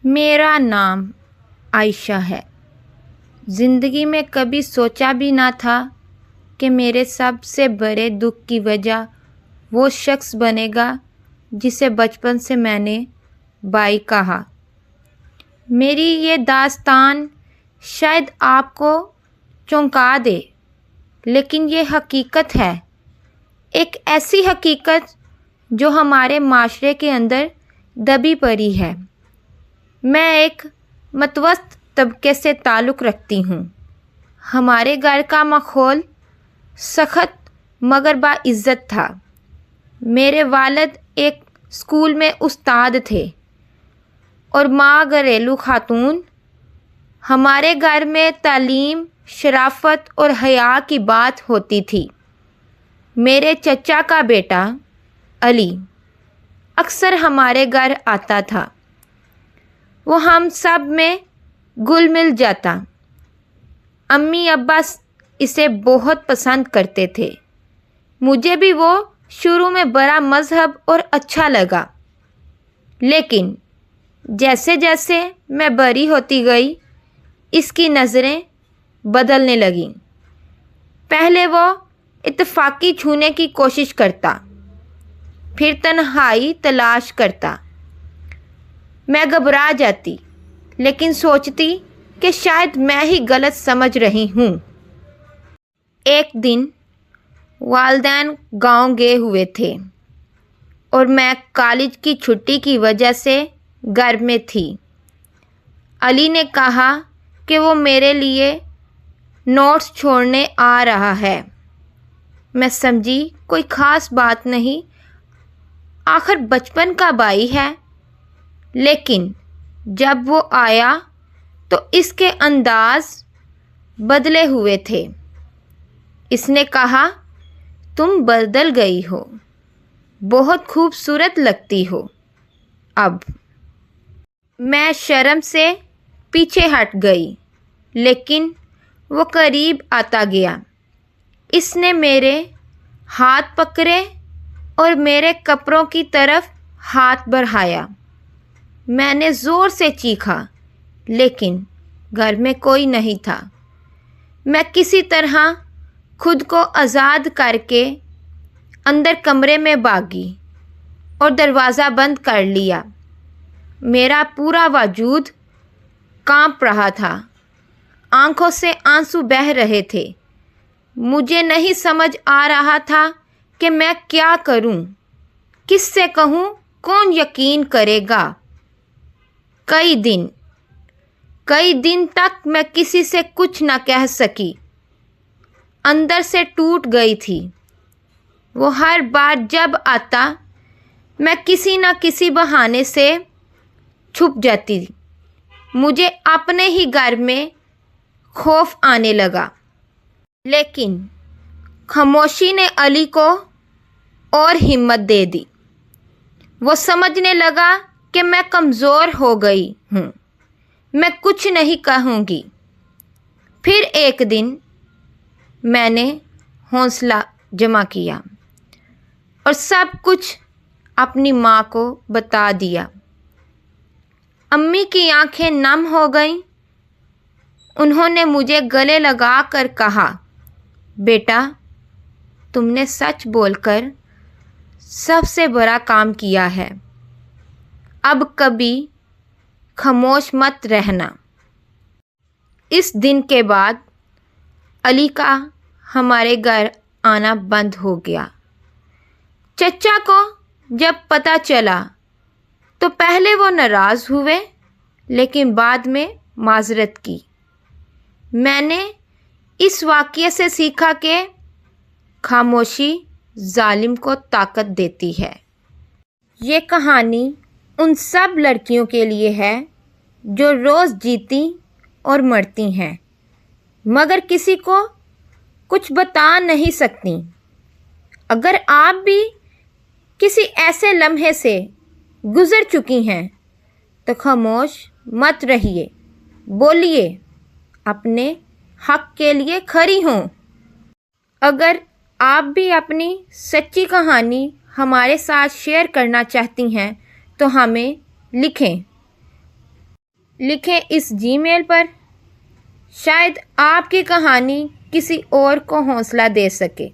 میرا نام عائشہ ہے۔ زندگی میں کبھی سوچا بھی نہ تھا کہ میرے سب سے بڑے دکھ کی وجہ وہ شخص بنے گا جسے بچپن سے میں نے بھائی کہا۔ میری یہ داستان شاید آپ کو چونکا دے، لیکن یہ حقیقت ہے، ایک ایسی حقیقت جو ہمارے معاشرے کے اندر دبی پڑی ہے۔ میں ایک متوسط طبقے سے تعلق رکھتی ہوں۔ ہمارے گھر کا ماحول سخت مگر باعزت تھا۔ میرے والد ایک اسکول میں استاد تھے اور ماں گھریلو خاتون۔ ہمارے گھر میں تعلیم، شرافت اور حیا کی بات ہوتی تھی۔ میرے چچا کا بیٹا علی اکثر ہمارے گھر آتا تھا۔ وہ ہم سب میں گل مل جاتا۔ امی ابا اسے بہت پسند کرتے تھے۔ مجھے بھی وہ شروع میں بڑا مذہب اور اچھا لگا، لیکن جیسے جیسے میں بڑی ہوتی گئی اس کی نظریں بدلنے لگیں۔ پہلے وہ اتفاقی چھونے کی کوشش کرتا، پھر تنہائی تلاش کرتا۔ میں گھبرا جاتی، لیکن سوچتی کہ شاید میں ہی غلط سمجھ رہی ہوں۔ ایک دن والدین گاؤں گئے ہوئے تھے اور میں کالج کی چھٹی کی وجہ سے گھر میں تھی۔ علی نے کہا کہ وہ میرے لیے نوٹس چھوڑنے آ رہا ہے۔ میں سمجھی کوئی خاص بات نہیں، آخر بچپن کا بھائی ہے۔ لیکن جب وہ آیا تو اس کے انداز بدلے ہوئے تھے۔ اس نے کہا، تم بدل گئی ہو، بہت خوبصورت لگتی ہو اب۔ میں شرم سے پیچھے ہٹ گئی، لیکن وہ قریب آتا گیا۔ اس نے میرے ہاتھ پکڑے اور میرے کپڑوں کی طرف ہاتھ بڑھایا۔ میں نے زور سے چیخا، لیکن گھر میں کوئی نہیں تھا۔ میں کسی طرح خود کو آزاد کر کے اندر کمرے میں بھاگی اور دروازہ بند کر لیا۔ میرا پورا وجود کانپ رہا تھا، آنکھوں سے آنسو بہہ رہے تھے۔ مجھے نہیں سمجھ آ رہا تھا کہ میں کیا کروں، کس سے کہوں، کون یقین کرے گا۔ کئی دن تک میں کسی سے کچھ نہ کہہ سکی، اندر سے ٹوٹ گئی تھی۔ وہ ہر بار جب آتا میں کسی نہ کسی بہانے سے چھپ جاتی۔ مجھے اپنے ہی گھر میں خوف آنے لگا۔ لیکن خاموشی نے علی کو اور ہمت دے دی۔ وہ سمجھنے لگا کہ میں کمزور ہو گئی ہوں، میں کچھ نہیں کہوں گی۔ پھر ایک دن میں نے حوصلہ جمع کیا اور سب کچھ اپنی ماں کو بتا دیا۔ امی کی آنکھیں نم ہو گئیں۔ انہوں نے مجھے گلے لگا کر کہا، بیٹا، تم نے سچ بول کر سب سے بڑا کام کیا ہے، اب کبھی خاموش مت رہنا۔ اس دن کے بعد علی کا ہمارے گھر آنا بند ہو گیا۔ چچا کو جب پتہ چلا تو پہلے وہ ناراض ہوئے، لیکن بعد میں معذرت کی۔ میں نے اس واقعے سے سیکھا کہ خاموشی ظالم کو طاقت دیتی ہے۔ یہ کہانی ان سب لڑکیوں کے لیے ہے جو روز جیتی اور مرتی ہیں، مگر کسی کو کچھ بتا نہیں سکتی۔ اگر آپ بھی کسی ایسے لمحے سے گزر چکی ہیں تو خاموش مت رہیے، بولیے، اپنے حق کے لیے کھڑی ہوں۔ اگر آپ بھی اپنی سچی کہانی ہمارے ساتھ شیئر کرنا چاہتی ہیں تو ہمیں لکھیں۔ لکھیں اس جی میل پر۔ شاید آپ کی کہانی کسی اور کو حوصلہ دے سکے۔